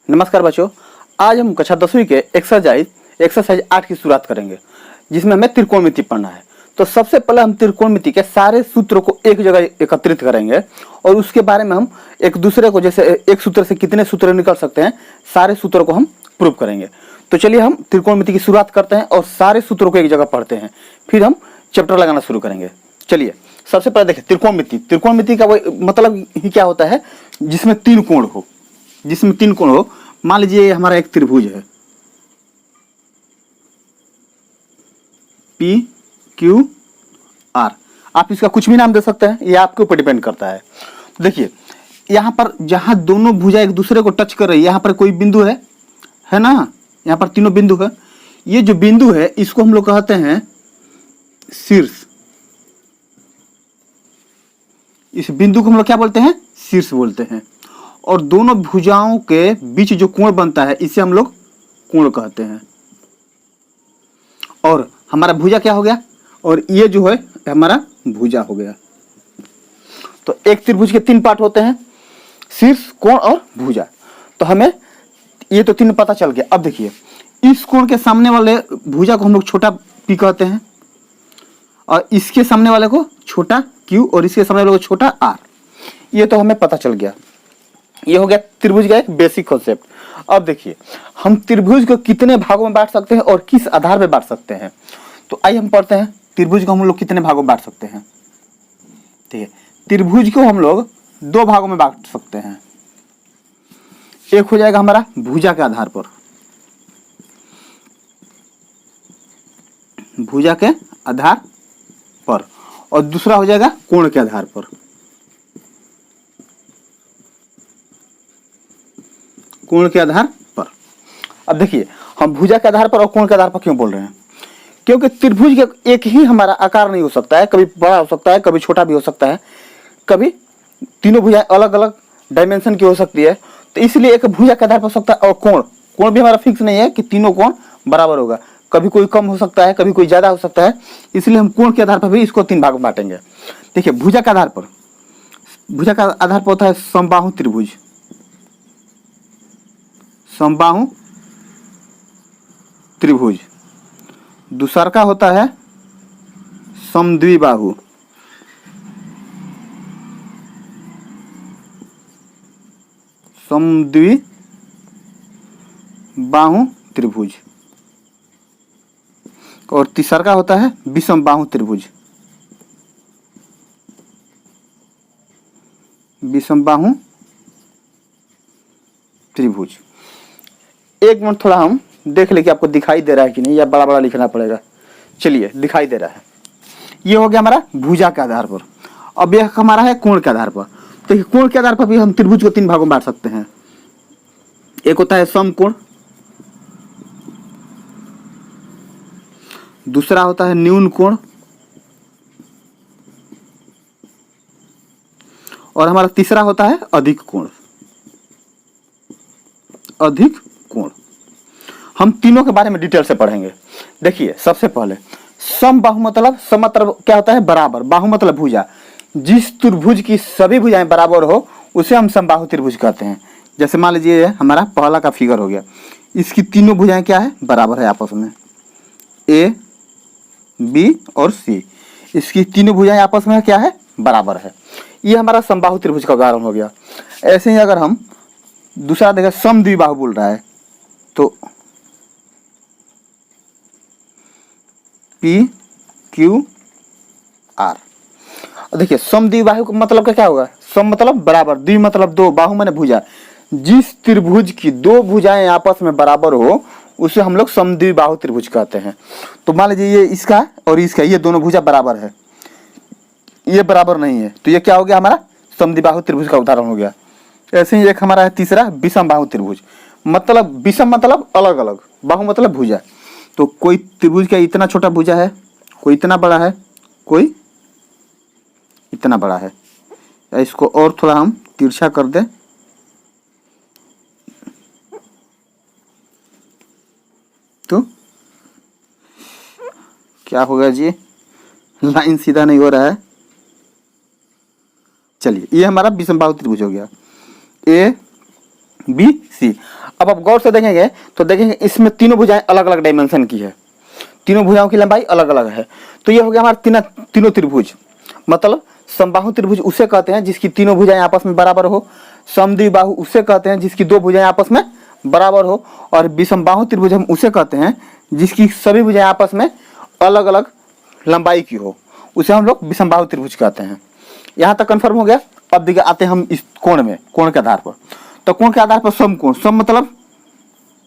नमस्कार बच्चों, आज हम कक्षा 10वीं के एक्सरसाइज 8 की शुरुआत करेंगे, जिसमें हमें त्रिकोणमिति पढ़ना है। तो सबसे पहले हम त्रिकोणमिति के सारे सूत्रों को एक जगह एकत्रित करेंगे और उसके बारे में हम एक दूसरे को, जैसे एक सूत्र से कितने सूत्र निकल सकते हैं, सारे सूत्रों को हम प्रूव करेंगे। तो चलिए हम त्रिकोणमिति की शुरुआत करते हैं और सारे सूत्रों को एक जगह पढ़ते हैं, फिर हम चैप्टर लगाना शुरू करेंगे। चलिए सबसे पहले देखिए त्रिकोणमिति का वो मतलब ही क्या होता है, जिसमें तीन कोण हो। मान लीजिए हमारा एक त्रिभुज है पी क्यू आर, आप इसका कुछ भी नाम दे सकते हैं, यह आपके ऊपर डिपेंड करता है। तो देखिए यहाँ पर जहां दोनों भुजा एक दूसरे को टच कर रही है, यहाँ पर कोई बिंदु है ना, यहाँ पर तीनों बिंदु है। ये जो बिंदु है इसको हम लोग कहते हैं शीर्ष। इस बिंदु को हम लोग क्या बोलते हैं, शीर्ष बोलते हैं। और दोनों भुजाओं के बीच जो कोण बनता है इसे हम लोग कोण कहते हैं। और हमारा भुजा क्या हो गया, और ये जो है हमारा भुजा हो गया। तो एक त्रिभुज के तीन पार्ट होते हैं, शीर्ष, कोण और भुजा। तो हमें ये तो तीन पता चल गया। अब देखिए इस कोण के सामने वाले भुजा को हम लोग छोटा पी कहते हैं, और इसके सामने वाले को छोटा क्यू, और इसके सामने वाले को छोटा आर। ये तो हमें पता चल गया। ये हो गया त्रिभुज का एक बेसिक कॉन्सेप्ट। अब देखिए हम त्रिभुज को कितने भागों में बांट सकते हैं और किस आधार पर बांट सकते हैं। तो आइए हम पढ़ते हैं त्रिभुज को हम लोग कितने भागों में बांट सकते हैं। ठीक है, त्रिभुज को हम लोग दो भागों में बांट सकते हैं। एक हो जाएगा हमारा भुजा के आधार पर, भुजा के आधार पर, और दूसरा हो जाएगा कोण के आधार पर, कोण के आधार पर। अब देखिए हम भुजा के आधार पर और कोण के आधार पर क्यों बोल रहे हैं, क्योंकि त्रिभुज का एक ही हमारा आकार नहीं हो सकता है, कभी बड़ा हो सकता है, कभी छोटा भी हो सकता है, कभी तीनों भुजाएं अलग अलग डायमेंशन की हो सकती है। तो इसलिए एक भुजा के आधार पर हो सकता है। और कोण भी हमारा फिक्स नहीं है कि तीनों कोण बराबर होगा, कभी कोई कम हो सकता है, कभी कोई ज्यादा हो सकता है। इसलिए हम कोण के आधार पर भी इसको तीन भाग में बांटेंगे। देखिए भुजा के आधार पर, भुजा का आधार पर होता है समबाहु त्रिभुज, समबाहु त्रिभुज। दूसरा का होता है समद्विबाहु, समद्विबाहु त्रिभुज। और तीसरा का होता है विषमबाहु त्रिभुज, विषमबाहु त्रिभुज। एक मिनट थोड़ा हम देख ले कि आपको दिखाई दे रहा है कि नहीं, या बड़ा बड़ा लिखना पड़ेगा। चलिए दिखाई दे रहा है। ये हो गया हमारा भुजा के आधार पर। अब यह हमारा है कोण के आधार पर। तो कोण के आधार पर भी हम त्रिभुज को तीन भागों में बांट सकते हैं। एक होता है समकोण, दूसरा होता है न्यून कोण, और हमारा तीसरा होता है अधिक कोण, अधिक कोण। हम तीनों के बारे में डिटेल से पढ़ेंगे। देखिए सबसे पहले समबाहु मतलब, सम मतलब क्या होता है बराबर, बाहु मतलब भुजा। जिस त्रिभुज की सभी भुजाएं बराबर हो उसे हम समबाहु त्रिभुज कहते हैं। जैसे मान लीजिए हमारा पहला का फिगर हो गया, इसकी तीनों भुजाएं क्या है, बराबर है आपस में, ए बी और सी। इसकी तीनों भुजाएं आपस में क्या है, बराबर है। ये हमारा समबाहु त्रिभुज का उदाहरण हो गया। ऐसे ही अगर हम दूसरा देखें, समद्विबाहु बोल रहा है, तो पी क्यू आर। देखिए समद्विबाहु का मतलब क्या होगा, सम मतलब बराबर, द्वि मतलब दो, बाहु माने भुजा। जिस त्रिभुज की दो भुजाएं आपस में बराबर हो उसे हम लोग समद्विबाहु त्रिभुज कहते हैं। तो मान लीजिए ये इसका और इसका, ये दोनों भुजा बराबर है, ये बराबर नहीं है, तो ये क्या हो गया, हमारा समद्विबाहु त्रिभुज का उदाहरण हो गया। ऐसे ही एक हमारा है तीसरा विषमबाहु त्रिभुज। मतलब विषम मतलब अलग अलग, बाहु मतलब भुजा। तो कोई त्रिभुज का इतना छोटा भुजा है, कोई इतना बड़ा है, कोई इतना बड़ा है। या इसको और थोड़ा हम तिरछा कर दें, तो क्या होगा जी, लाइन सीधा नहीं हो रहा है। चलिए ये हमारा विषमबाहु त्रिभुज हो गया, ए बी सी। अब आप गौर से देखेंगे तो देखेंगे इसमें तीनों भुजाएं अलग अलग डायमेंशन की है, तीनों भुजाओं की लंबाई अलग अलग है। तो ये हो गया हमारा तीनों त्रिभुज। मतलब समबाहु त्रिभुज उसे कहते हैं जिसकी तीनों भुजाएं आपस में बराबर हो, समद्विबाहु उसे कहते हैं जिसकी दो भुजाएं आपस में बराबर हो, और विषमबाहु त्रिभुज हम उसे कहते हैं जिसकी सभी भुजाएं आपस में अलग अलग लंबाई की हो, उसे हम लोग विषमबाहु त्रिभुज कहते हैं। यहाँ तक कन्फर्म हो गया। अब देखिए आते हैं हम इस कोण में, कोण के आधार पर। तो कोण के आधार पर समकोण, सम मतलब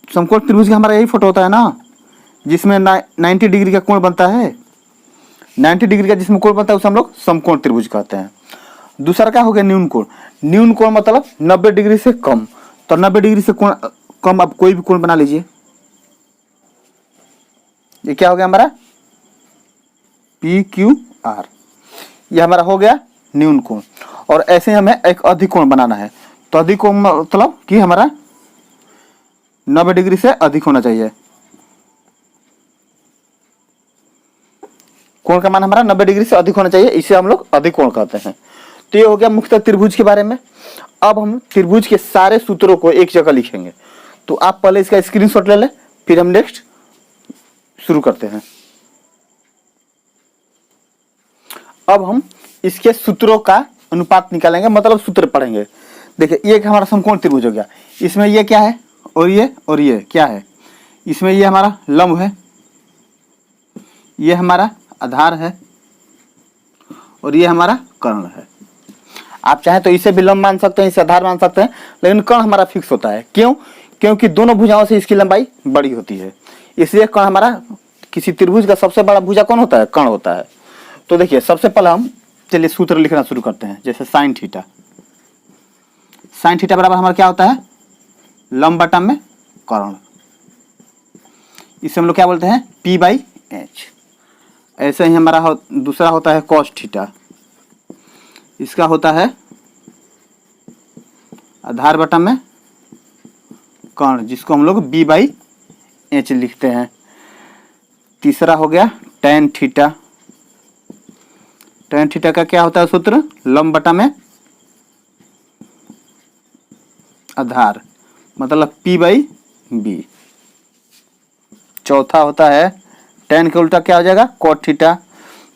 समकोण त्रिभुज का हमारा यही फोटो होता है ना, जिसमें 90 डिग्री का कोण बनता है। 90 डिग्री का जिसमें कोण बनता है उसे हम लोग समकोण त्रिभुज कहते हैं। दूसरा क्या हो गया, न्यून कोण। न्यून कोण मतलब 90 डिग्री से कम। तो 90 डिग्री से कोण कम आप कोई भी कोण बना लीजिए। ये क्या हो गया हमारा पी क्यू आर, ये हमारा हो गया न्यून कोण। और ऐसे ही हमें एक अधिक कोण बनाना है। तो अधिक कोण मतलब कि हमारा 90 डिग्री से अधिक होना चाहिए। कोण का मान हमारा 90 डिग्री से अधिक होना चाहिए, इसे हम लोग अधिक कोण कहते हैं। तो ये हो गया मुख्यतः त्रिभुज के बारे में। अब हम त्रिभुज के सारे सूत्रों को एक जगह लिखेंगे। तो आप पहले इसका स्क्रीनशॉट ले लें, फिर हम नेक्स्ट शुरू करते हैं। अब हम इसके सूत्रों का अनुपात निकालेंगे, मतलब सूत्र पढ़ेंगे। देखिए ये हमारा समकोण त्रिभुज हो गया, इसमें ये क्या है और ये क्या है। इसमें ये हमारा लंब है, ये हमारा आधार है, और ये हमारा कर्ण है। आप चाहें तो इसे भी लंब मान सकते हैं, इसे आधार मान सकते हैं, लेकिन कर्ण हमारा फिक्स होता है। क्यों? क्योंकि दोनों भुजाओं से इसकी लंबाई बड़ी होती है, इसलिए कर्ण हमारा, किसी त्रिभुज का सबसे बड़ा भुजा कौन होता है? कर्ण होता है। तो देखिए सबसे पहले हम चलिए सूत्र लिखना शुरू करते हैं। जैसे साइन थीटा, साइन थीटा बराबर हमारा क्या होता है? लंब बटा में कर्ण। इसे हम लोग क्या बोलते हैं? P by H. ऐसे ही हमारा दूसरा होता है कॉस थीटा, इसका होता है आधार बटा में कर्ण, जिसको हम लोग B बाई एच लिखते हैं। तीसरा हो गया tan थीटा, tan थीटा का क्या होता है सूत्र? लंब बटा में आधार, मतलब P बाई बी। चौथा होता है tan के उल्टा क्या हो जाएगा? cot theta.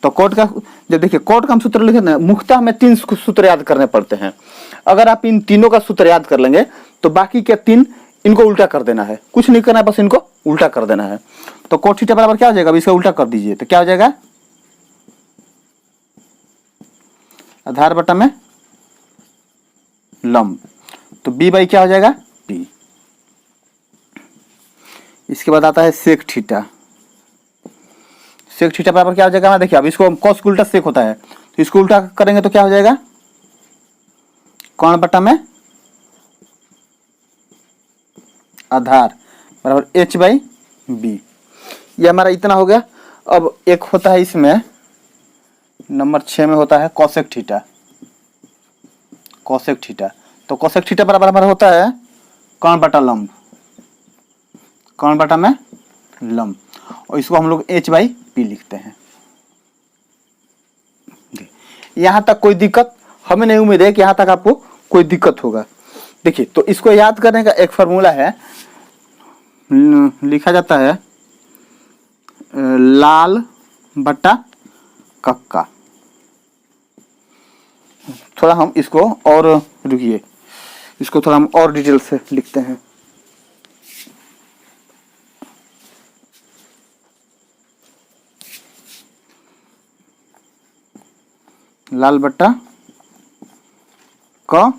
तो कोट का, जब देखिए कोट का हम सूत्र लिखे ना, मुख्यतः हमें 3 सूत्र याद करने पड़ते हैं। अगर आप इन तीनों का सूत्र याद कर लेंगे तो बाकी के 3 इनको उल्टा कर देना है, कुछ नहीं करना है, बस इनको उल्टा कर देना है। तो कोट थीटा बराबर क्या हो जाएगा? अब इसका उल्टा कर दीजिए तो क्या हो जाएगा? आधार बटा में लंब, तो बी बाई क्या हो जाएगा? पी। इसके बाद आता है सेक थीटा। सेक थीटा बराबर क्या हो जाएगा? देखिए अब इसको कॉस उल्टा सेक होता है, तो इसको उल्टा करेंगे तो क्या हो जाएगा? कर्ण बटा में आधार बराबर एच बाई बी। ये हमारा इतना हो गया। अब एक होता है इसमें नंबर 6 में होता है कॉसेक थीटा। कॉसेक थीटा, तो कॉसेक थीटा बराबर हमारा होता है कर्ण बटा लंब, कर्ण बटा में लंब, और इसको हम लोग एच बाई पी लिखते हैं। यहां तक कोई दिक्कत हमें नहीं उम्मीद है कि यहां तक आपको कोई दिक्कत होगा। देखिए तो इसको याद करने का एक फॉर्मूला है, लिखा जाता है लाल बटा कक्का। थोड़ा हम इसको और रुकिए, इसको थोड़ा हम और डिटेल से लिखते हैं। लाल बट्टा का,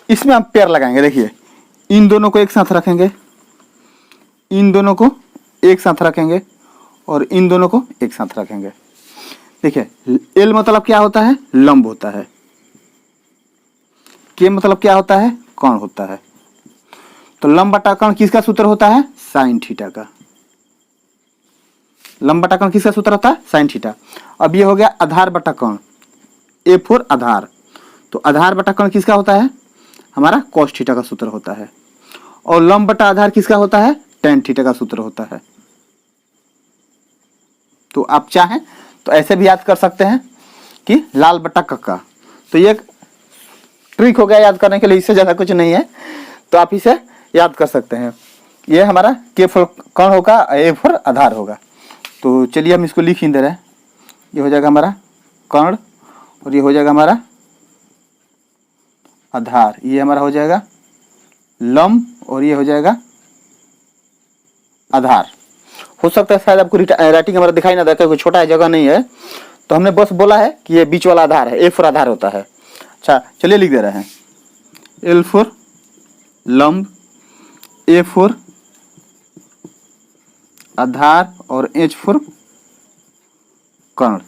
इसमें हम पेयर लगाएंगे। देखिए इन दोनों को एक साथ रखेंगे, इन दोनों को एक साथ रखेंगे, और इन दोनों को एक साथ रखेंगे। देखिए एल मतलब क्या होता है? लंब होता है। के मतलब क्या होता है? कर्ण होता है। तो लंब बटा कर्ण किसका सूत्र होता है? साइन थीटा का। लंब बटा कर्ण किसका सूत्र होता है? Sine theta. अब ये हो गया आधार बटा कर्ण, ए फोर आधार। तो आधार बटा कर्ण किसका होता है? हमारा कॉस थीटा का सूत्र होता है। और लंब बटा आधार किसका होता है? टेन थीटा का सूत्र होता है। तो आप चाहें तो ऐसे भी याद कर सकते हैं कि लाल बटा कक्का। तो ये ट्रिक हो गया याद करने के लिए, इससे ज़्यादा कुछ नहीं है, तो आप इसे याद कर सकते हैं। ये हमारा K फॉर कर्ण होगा, A फॉर आधार होगा। तो चलिए हम इसको लिख ही दे रहे हैं। ये हो जाएगा हमारा कर्ण और ये हो जाएगा हमारा आधार, ये हमारा हो जाएगा लंब और ये हो जाएगा आधार। हो सकता है शायद आपको राइटिंग हमारा दिखाई ना दे क्योंकि छोटा है, जगह नहीं है, तो हमने बस बोला है कि ये बीच वाला आधार है, A फॉर आधार होता है। अच्छा चलिए लिख दे रहे हैं, L फॉर लंब, A फॉर आधार और H फॉर कर्ण,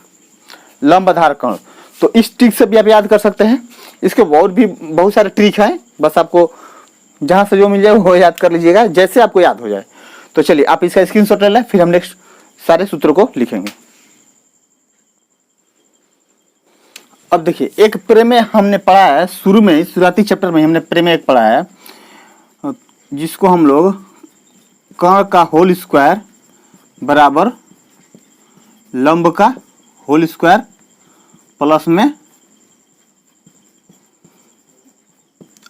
लंब आधार कर्ण। तो इस ट्रिक से भी आप याद कर सकते हैं। इसके और भी बहुत सारे ट्रिक हैं, बस आपको जहां से जो मिल जाए वो याद कर लीजिएगा, जैसे आपको याद हो जाए। तो चलिए आप इसका स्क्रीनशॉट ले लें, फिर हम नेक्स्ट सारे सूत्रों को लिखेंगे। अब देखिए एक प्रमेय हमने पढ़ा है शुरू में, शुरुआती चैप्टर में हमने प्रमेय एक पढ़ा है, जिसको हम लोग कर्ण का होल स्क्वायर बराबर लंब का होल स्क्वायर प्लस में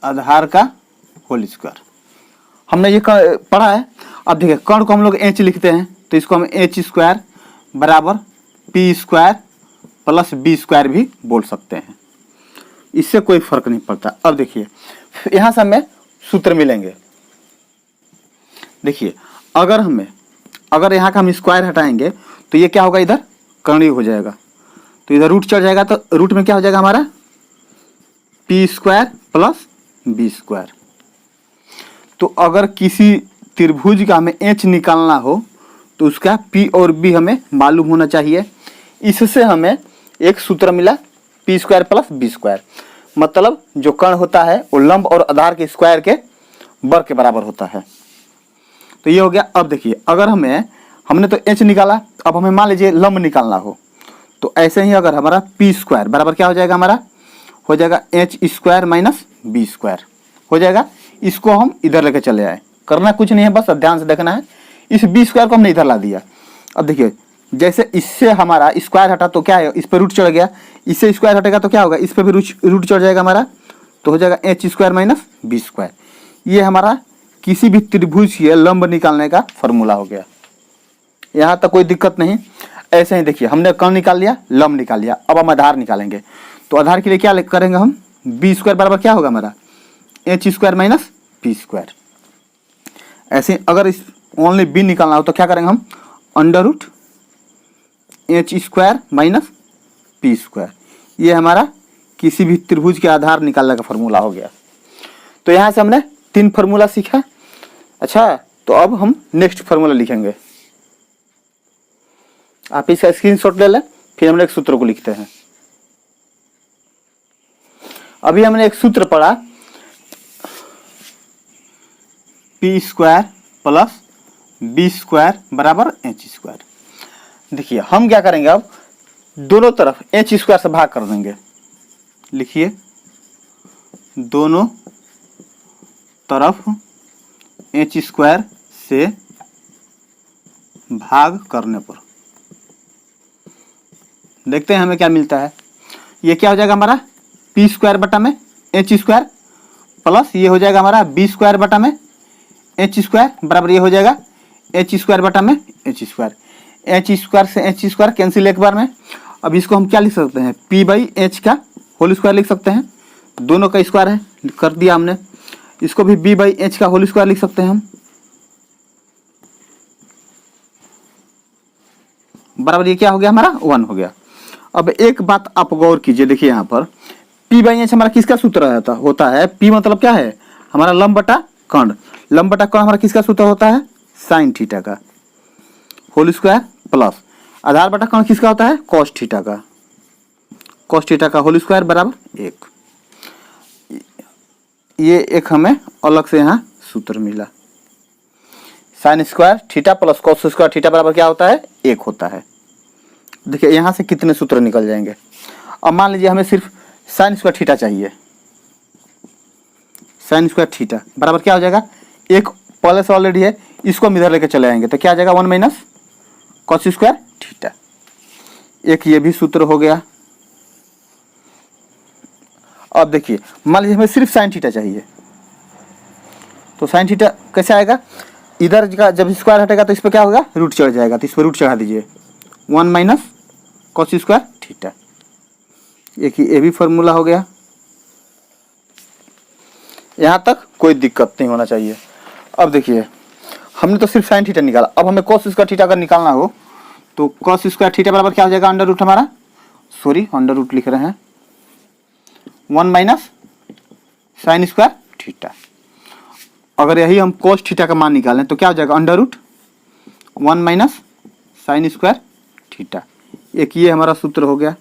आधार का होल स्क्वायर, हमने ये पढ़ा है। अब देखिए कर्ण को हम लोग h लिखते हैं, तो इसको हम h स्क्वायर बराबर p square plus b square भी बोल सकते हैं, इससे कोई फर्क नहीं पड़ता। अब देखिए यहाँ से हमें सूत्र मिलेंगे। देखिए अगर यहाँ का हम स्क्वायर हटाएंगे तो ये क्या होगा, इधर कर्ण हो जाएगा, तो इधर रूट चढ़ जाएगा, तो रूट में क्या हो जाएगा हमारा p square plus b square. तो अगर किसी त्रिभुज का हमें h निकालना हो तो उसका p और b हमें मालूम होना चाहिए। इससे हमें एक सूत्र मिला p square plus b square, मतलब जो कर्ण होता है वो लंब और आधार के स्क्वायर के वर्ग के बराबर होता है। तो ये हो गया। अब देखिए अगर हमने तो h निकाला, अब हमें मान लीजिए लंब निकालना हो, तो ऐसे ही अगर हमारा p स्क्वायर बराबर क्या हो जाएगा, हमारा हो जाएगा h square minus b square हो जाएगा। इसको हम इधर लेके चले आए, करना कुछ नहीं है, बस ध्यान से देखना है। इस b स्क्वायर को हमने इधर ला दिया। अब देखिए जैसे इससे हमारा स्क्वायर हटा तो क्या है, इस पर रूट चढ़ गया, इससे स्क्वायर हटेगा तो क्या होगा, इस पर भी रूट चढ़ जाएगा हमारा, तो हो जाएगा h square minus b square. ये हमारा किसी भी त्रिभुज की लंब निकालने का फॉर्मूला हो गया। यहाँ तक कोई दिक्कत नहीं। ऐसे ही देखिए हमने कर्ण निकाल लिया, लंब निकाल लिया, अब हम आधार निकालेंगे। तो आधार के लिए क्या करेंगे हम, b स्क्वायर बराबर क्या होगा हमारा h square minus p square. ऐसे अगर इस ओनली b निकालना हो तो क्या करेंगे हम, under root h square minus p square. ये हमारा किसी भी त्रिभुज के आधार निकालने का फॉर्मूला हो गया। तो यहाँ से हमने 3 फॉर्मूला सीखा। अच्छा तो अब हम नेक्स्ट फॉर्मूला लिखेंगे। आप इसका स्क्रीनशॉट ले लें, फिर हम एक सूत्र को लिखते हैं। अभी हमने एक सूत्र पढ़ा p square plus b square बराबर h स्क्वायर। देखिए हम क्या करेंगे, अब दोनों तरफ h स्क्वायर से भाग कर देंगे। लिखिए दोनों तरफ h स्क्वायर से भाग करने पर देखते हैं हमें क्या मिलता है। ये क्या हो जाएगा हमारा p स्क्वायर बटा में h स्क्वायर प्लस ये हो जाएगा हमारा b स्क्वायर बटा में h स्क्वायर बराबर ये हो जाएगा h स्क्वायर बटा में h स्क्वायर। h स्क्वायर से h स्क्वायर कैंसिल एक बार में। अब इसको हम क्या लिख सकते हैं, p बाई h का होल स्क्वायर लिख सकते हैं, दोनों का स्क्वायर है, कर दिया हमने। इसको भी b बाई h का होल स्क्वायर लिख सकते हैं हम, बराबर ये क्या हो गया हमारा 1 हो गया। अब एक बात आप गौर कीजिए, देखिए यहाँ पर p बाई h हमारा किसका सूत्र होता है, p मतलब क्या है हमारा लंब बटा कर्ण। लंब बटा कर्ण हमारा किसका सूत्र होता है, साइन थीटा का होल स्क्वायर प्लस आधार बटा कर्ण किसका होता है, कॉस थीटा का, कॉस थीटा का होल स्क्वायर बराबर 1। ये एक हमें अलग से यहाँ सूत्र मिला, sign square theta plus cos square theta बराबर क्या होता है 1 होता है। देखिए यहाँ से कितने सूत्र निकल जाएंगे। अब मान लीजिए हमें सिर्फ साइन स्क्वायर थीटा चाहिए, साइन स्क्वायर थीटा बराबर क्या हो जाएगा, एक पहले से ऑलरेडी है, इसको हम इधर लेके चले आएंगे तो क्या आ जाएगा 1 माइनस कॉस स्क्वायर थीटा। एक ये भी सूत्र हो गया। अब देखिए मान लीजिए हमें सिर्फ साइन थीटा चाहिए, तो साइन थीटा कैसे आएगा, इधर का जब स्क्वायर हटेगा तो इस पर क्या होगा, रूट चढ़ जाएगा, तो इस पर रूट चढ़ा दीजिए 1 माइनस कॉस स्क्वायर थीटा। एक ये भी फॉर्मूला हो गया। यहाँ तक कोई दिक्कत नहीं होना चाहिए। अब देखिए हमने तो सिर्फ साइन थीटा निकाला, अब हमें कॉस स्क्वायर थीटा अगर निकालना हो तो कॉस स्क्वायर थीटा बराबर क्या हो जाएगा, अंडर रूट हमारा, सॉरी अंडर रूट लिख रहे हैं, 1 माइनस साइन स्क्वायर थीटा। अगर यही हम कॉस थीटा का मान निकालें तो क्या हो जाएगा, under root 1 minus sine square theta. एक ये हमारा सूत्र हो गया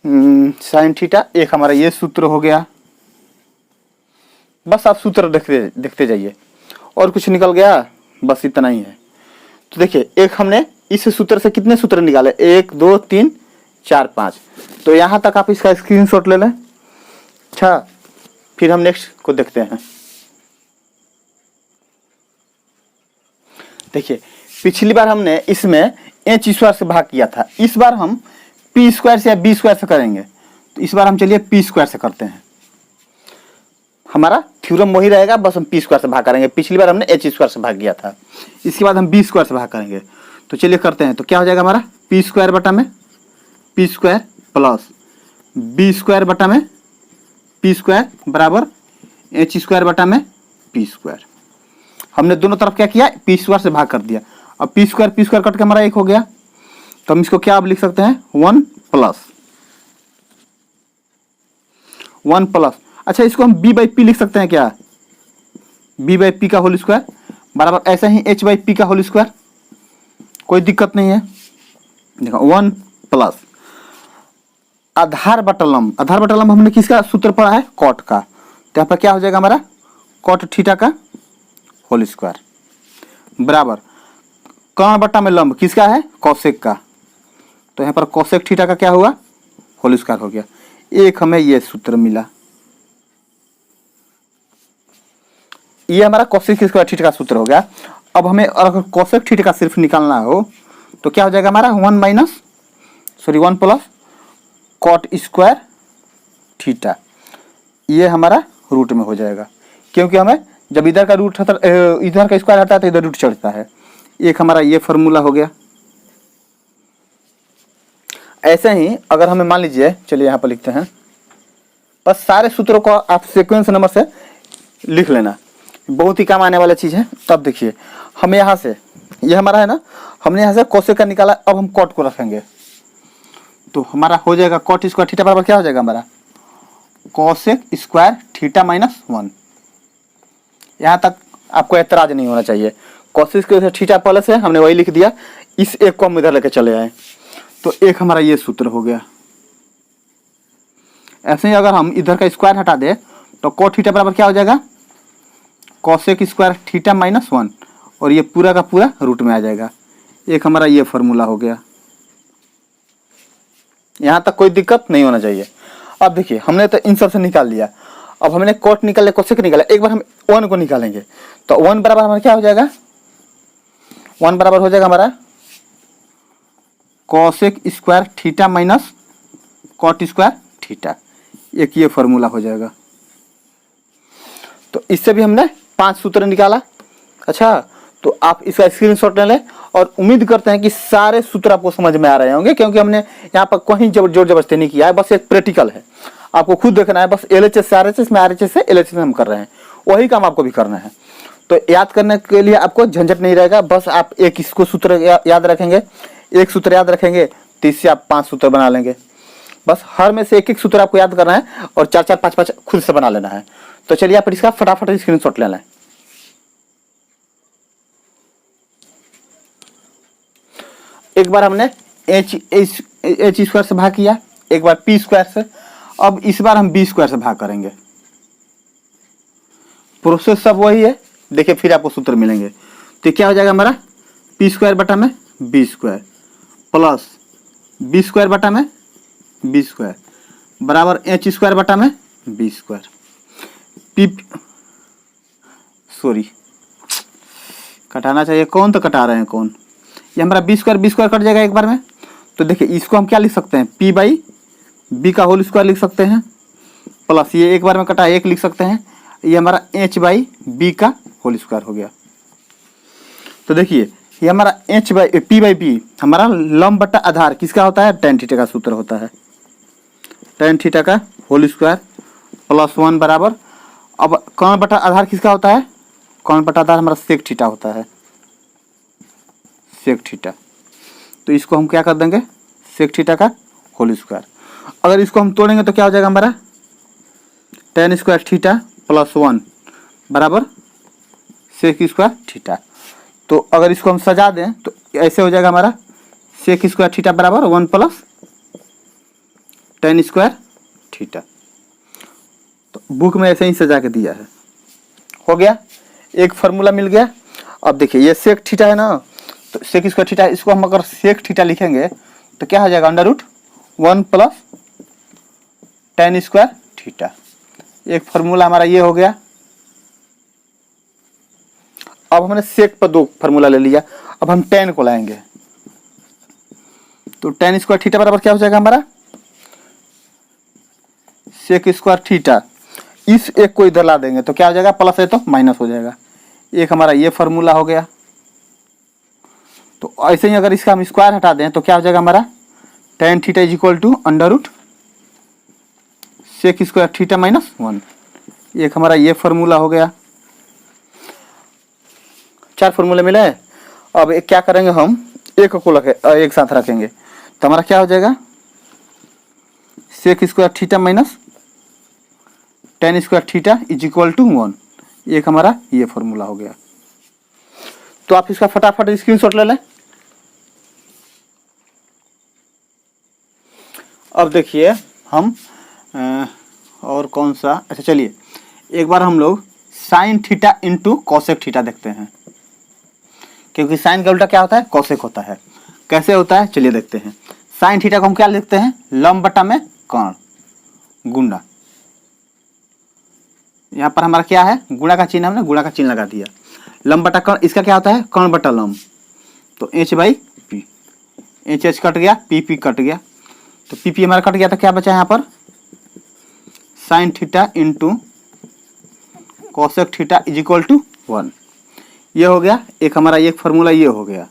साइन थीटा, एक हमारा ये सूत्र हो गया। बस आप सूत्र देखते जाइए, और कुछ निकल गया, बस इतना ही है। तो देखिए एक हमने इस सूत्र से कितने सूत्र निकाले, 1 2 3 4 5, तो यहाँ तक आप इसका स्क्रीनशॉट ले लें। अच्छा फिर हम नेक्स्ट को देखते हैं। देखिए पिछली बार हमने इसमें एच स्क्वायर से भाग किया था, इस बार हम पी स्क्वायर से या बी स्क्वायर से करेंगे। तो इस बार हम चलिए पी स्क्वायर से करते हैं, हमारा थ्योरम वही रहेगा, बस हम पी स्क्वायर से भाग करेंगे। पिछली बार हमने एच स्क्वायर से भाग किया था, इसके बाद हम बी स्क्वायर से भाग करेंगे। तो चलिए करते हैं। तो क्या हो जाएगा हमारा, पी स्क्वायर बटा में P square plus B square बटा में पी स्क्वायर बराबर एच स्क्वायर बटा में पी स्क्वायर। हमने दोनों तरफ क्या किया, पी स्क्वायर से भाग कर दिया। अब पी स्क्वायर कट के हमारा 1 हो गया, तो हम इसको क्या अब लिख सकते हैं 1 प्लस, अच्छा इसको हम b बाई पी लिख सकते हैं क्या, b बाई पी का होल स्क्वायर बराबर ऐसा ही h बाई पी का होल स्क्वायर, कोई दिक्कत नहीं है। देखो 1 प्लस आधार बटा लंब हमने किसका सूत्र पढ़ा है, कॉट का, तो यहाँ पर क्या हो जाएगा हमारा कॉट थीटा का होल स्क्वायर बराबर कर्ण बटा में लंब किसका है, कौसेक का, तो यहाँ पर कौसेक थीटा का क्या हुआ, होल स्क्वायर हो गया। एक हमें ये सूत्र मिला, ये हमारा कौशिक स्क्वायर थीटा का सूत्र हो गया। अब हमें अगर कौशिक थीटा का सिर्फ निकालना हो तो क्या हो जाएगा हमारा 1 प्लस कॉट स्क्वायर थीटा, ये हमारा रूट में हो जाएगा, क्योंकि हमें जब इधर का रूट इधर का स्क्वायर हटा है तो इधर रूट चढ़ता है। एक हमारा ये फॉर्मूला हो गया। ऐसे ही अगर हमें मान लीजिए, चलिए यहाँ पर लिखते हैं, बस सारे सूत्रों को आप सीक्वेंस नंबर से लिख लेना, बहुत ही काम आने वाला चीज़ है। तब देखिए हम यहाँ से, ये हमारा है ना, हमने यहाँ से कोसेक का निकाला, अब हम कॉट को रखेंगे तो हमारा हो जाएगा कॉट स्क्वायर थीटा बराबर क्या हो जाएगा हमारा कोसेक स्क्वायर थीटा माइनस 1। यहाँ तक आपको एतराज नहीं होना चाहिए, कोसेक स्क्वायर थीटा पहले से हमने वही लिख दिया, इस एक को हम इधर लेके चले आए, तो एक हमारा ये सूत्र हो गया। ऐसे ही अगर हम इधर का स्क्वायर हटा दे तो कॉट थीटा बराबर क्या हो जाएगा कोसेक स्क्वायर थीटा माइनस 1, और ये पूरा का पूरा रूट में आ जाएगा। एक हमारा ये फॉर्मूला हो गया। यहाँ तक कोई दिक्कत नहीं होना चाहिए। अब देखिए हमने तो इन सब से निकाल लिया, अब हमने कॉट निकाले कोसेक निकाला, एक बार हम 1 को निकालेंगे तो 1 बराबर हमारा क्या हो जाएगा, 1 बराबर हो जाएगा हमारा cosec square theta minus cot square theta. एक ये फॉर्मूला हो जाएगा। तो इससे भी हमने 5 सूत्र निकाला। अच्छा तो आप इसका स्क्रीनशॉट ले लें, और उम्मीद करते हैं कि सारे सूत्र आपको समझ में आ रहे होंगे, क्योंकि हमने यहाँ पर कहीं जोर जबरदस्ती नहीं किया है, बस एक प्रैक्टिकल है, आपको खुद देखना है। बस LHS से RHS में, RHS से LHS में हम कर रहे हैं, वही काम आपको भी करना है। तो याद करने के लिए आपको झंझट नहीं रहेगा, बस आप एक इसको सूत्र याद रखेंगे, एक सूत्र याद रखेंगे तो इससे आप 5 सूत्र बना लेंगे। बस हर में से एक सूत्र आपको याद करना है और 4-4 5-5 खुद से बना लेना है। तो चलिए आप इसका फटाफट स्क्रीनशॉट ले लें। एक बार हमने एच स्क्वायर से भाग किया, एक बार पी स्क्वायर से, अब इस बार हम बी स्क्वायर से भाग करेंगे। प्रोसेस सब वही है, देखिए फिर आपको सूत्र मिलेंगे। तो क्या हो जाएगा हमारा पी स्क्वायर बटा में B square plus B square बटा में बी स्क्वायर बराबर एच स्क्वायर बटा में बी स्क्वायर। पी सॉरी कटाना चाहिए, कौन तो कटा रहे हैं कौन, ये हमारा बी स्क्वायर कट जाएगा एक बार में। तो देखिए इसको हम क्या लिख सकते हैं, पी बाई बी का होल स्क्वायर लिख सकते हैं, प्लस ये एक बार में कटा एक लिख सकते हैं, ये हमारा एच बाई बी का होल स्क्वायर हो गया। तो देखिए ये हमारा H by P by B हमारा लंब बटा आधार किसका होता है, टेन थीटा का सूत्र होता है, टेन थीटा का होल स्क्वायर प्लस 1 बराबर, अब कौन बटा आधार किसका होता है, कौन बटा आधार हमारा सेक थीटा होता है, सेक थीटा। तो इसको हम क्या कर देंगे, सेक थीटा का होल स्क्वायर। अगर इसको हम तोड़ेंगे तो क्या हो जाएगा हमारा, टेन स्क्वायर थीटा प्लस 1 बराबर सेक स्क्वायर थीटा। तो अगर इसको हम सजा दें तो ऐसे हो जाएगा हमारा सेक स्क्वायर थीटा बराबर 1 प्लस टेन स्क्वायर थीटा। तो बुक में ऐसे ही सजा के दिया है, हो गया, एक फार्मूला मिल गया। अब देखिए ये सेक थीटा है ना, तो सेक स्क्वायर थीटा, इसको हम अगर सेक थीटा लिखेंगे तो क्या हो जाएगा, under root 1 plus tan square theta. एक फार्मूला हमारा ये हो गया। अब हमने सेक पर 2 फार्मूला ले लिया, अब हम टेन को लाएंगे तो टेन स्क्वायर थीटा बराबर क्या हो जाएगा हमारा, सेक स्क्वायर थीटा, इस एक को इधर ला देंगे तो क्या हो जाएगा, प्लस है तो माइनस हो जाएगा। एक हमारा ये फार्मूला हो गया। तो ऐसे ही अगर इसका हम स्क्वायर हटा दें तो क्या हो जाएगा हमारा, tan theta is equal to under root sec square theta minus 1। एक हमारा ये फार्मूला हो गया। 4 फार्मूले मिले। अब एक क्या करेंगे, हम एक को एक साथ रखेंगे तो हमारा क्या हो जाएगा, sec square theta minus tan square theta is equal to 1। एक हमारा ये फार्मूला हो गया। तो आप इसका फटाफट स्क्रीनशॉट ले लें। अब देखिए हम और कौन सा, अच्छा चलिए एक बार हम लोग sign theta into cosec theta देखते हैं, क्योंकि साइन का उल्टा क्या होता है, कॉसेक होता है। कैसे होता है चलिए देखते हैं। साइन थीटा को हम क्या लिखते हैं, लंब बटा में कर्ण गुणा। यहाँ पर हमारा क्या है, गुणा का चिन्ह, हमने गुणा का चिन्ह लगा दिया। लंब बटा कर्ण, इसका क्या होता है, कर्ण बटा लंब। तो H by P, H H cut गया, पी पी कट गया, तो पी पी हमारा कट गया, तो क्या बचा यहाँ पर, sine theta into cosec theta is equal to 1। ये हो गया एक हमारा एक फार्मूला, ये हो गया।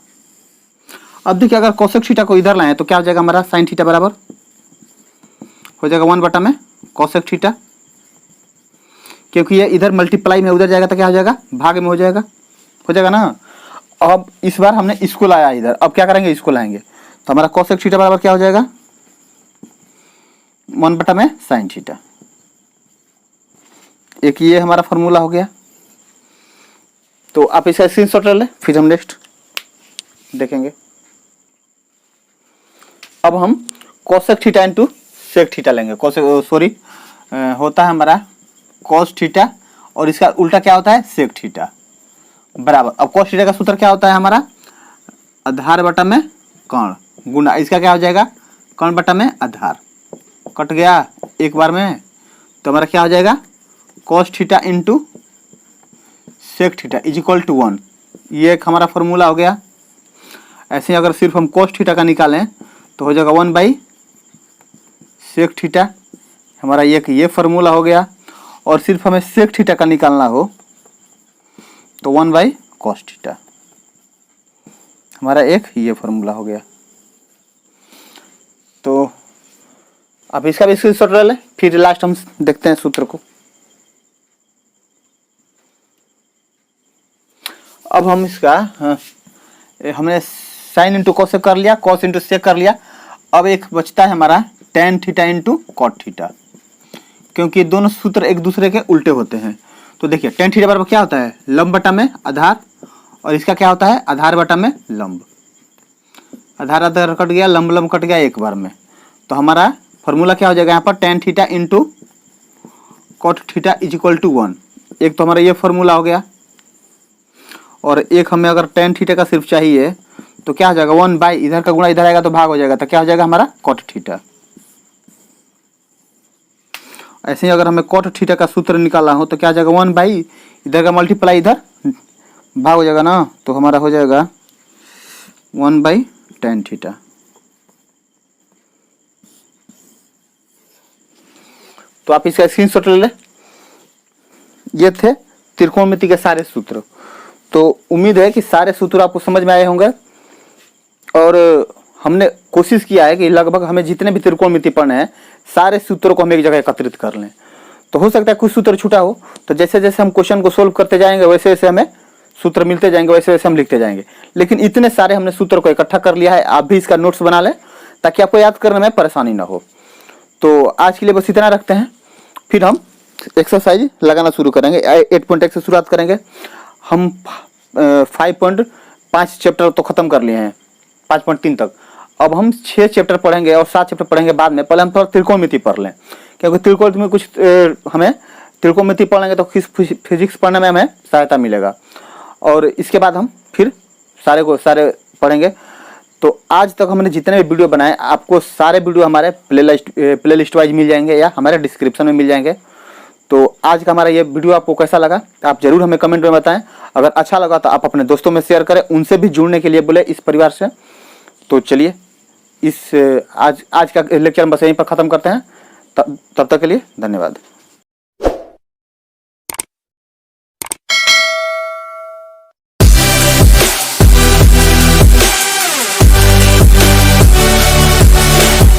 अब देखिए अगर कॉसेक थीटा को इधर लाएं तो क्या हो जाएगा हमारा, साइन थीटा बराबर हो जाएगा 1 बटा में कॉसेक थीटा, क्योंकि ये इधर मल्टीप्लाई में उधर जाएगा तो क्या हो जाएगा, भाग में हो जाएगा ना। अब इस बार हमने इसको लाया इधर, अब क्या करेंगे, इसको लाएंगे तो हमारा कॉसेक थीटा बराबर क्या हो जाएगा, 1 बटा में साइन थीटा। एक ये हमारा फार्मूला हो गया। तो आप इसका स्क्रीनशॉट ले लें, फिर हम नेक्स्ट देखेंगे। अब हम cosec theta into sec theta लेंगे। सॉरी होता है हमारा कॉस थीटा और इसका उल्टा क्या होता है, सेक थीटा बराबर। अब कॉस थीटा का सूत्र क्या होता है हमारा, आधार बटा में कर्ण गुणा, इसका क्या हो जाएगा, कर्ण बटा में आधार, कट गया एक बार में, तो हमारा क्या हो जाएगा, cos theta into sec theta is equal to 1। ये एक हमारा फॉर्मूला हो गया। ऐसे ही अगर सिर्फ हम कॉस थीटा का निकालें तो हो जाएगा 1 बाई सेक थीटा, हमारा एक ये फार्मूला हो गया। और सिर्फ हमें सेक थीटा का निकालना हो तो 1 बाई कॉस थीटा, हमारा एक ये फार्मूला हो गया। तो आप इसका भी स्क्रीनशॉट ले लें, फिर लास्ट हम देखते हैं सूत्र को। अब हम इसका हमने साइन इंटू कॉस कर लिया, कॉस इंटू सेक कर लिया। अब एक बचता है हमारा tan theta into cot theta, क्योंकि दोनों सूत्र एक दूसरे के उल्टे होते हैं। तो देखिए टेन थीटा बराबर क्या होता है, लंब बटा में आधार, और इसका क्या होता है, आधार बटा में लंब। आधार आधार कट गया, लंब लंब कट गया एक बार में, तो हमारा फॉर्मूला क्या हो जाएगा यहाँ पर, tan theta into cot theta is equal to 1। एक तो हमारा ये फॉर्मूला हो गया, और एक हमें अगर टेन थीटा का सिर्फ चाहिए तो क्या हो जाएगा, 1 बाई इधर का गुणा इधर आएगा तो भाग हो जाएगा, तो क्या हो जाएगा हमारा कॉट थीटा। ऐसे ही अगर हमें कॉट थीटा का सूत्र निकालना हो तो क्या हो जाएगा, 1 बाई इधर का मल्टीप्लाई इधर भाग हो जाएगा ना, तो हमारा हो जाएगा 1 बाई टेन थीटा। तो आप इसका स्क्रीनशॉट ले लें। ये थे त्रिकोणमिति के सारे सूत्र। तो उम्मीद है कि सारे सूत्र आपको समझ में आए होंगे और हमने कोशिश किया है कि लगभग हमें जितने भी त्रिकोणमिति पढ़ने हैं सारे सूत्रों को हम एक जगह एकत्रित कर लें। तो हो सकता है कुछ सूत्र छूटा हो, तो जैसे जैसे हम क्वेश्चन को सोल्व करते जाएंगे वैसे वैसे हमें सूत्र मिलते जाएंगे, वैसे वैसे हम लिखते जाएंगे। लेकिन इतने सारे हमने सूत्र को इकट्ठा कर लिया है। आप भी इसका नोट्स बना लें ताकि आपको याद करने में परेशानी ना हो। तो आज के लिए बस इतना रखते हैं, फिर हम एक्सरसाइज लगाना शुरू करेंगे। 8.1 से शुरुआत करेंगे। हम 5.5 चैप्टर तो खत्म कर लिए हैं, 5.3 तक। अब हम 6 चैप्टर पढ़ेंगे और 7 चैप्टर पढ़ेंगे बाद में। पहले हम थोड़ा त्रिकोणमिति पढ़ लें, क्योंकि त्रिकोणमिति में कुछ हमें त्रिकोणमिति पढ़ेंगे तो फिजिक्स पढ़ने में हमें सहायता मिलेगा। और इसके बाद हम फिर सारे पढ़ेंगे। तो आज तक हमने जितने भी वीडियो बनाए, आपको सारे वीडियो हमारे प्लेलिस्ट वाइज मिल जाएंगे या हमारे डिस्क्रिप्शन में मिल जाएंगे। तो आज का हमारा ये वीडियो आपको कैसा लगा आप जरूर हमें कमेंट में बताएं। अगर अच्छा लगा तो आप अपने दोस्तों में शेयर करें, उनसे भी जुड़ने के लिए बोले इस परिवार से। तो चलिए आज का लेक्चर बस यहीं पर ख़त्म करते हैं। तब तक के लिए धन्यवाद।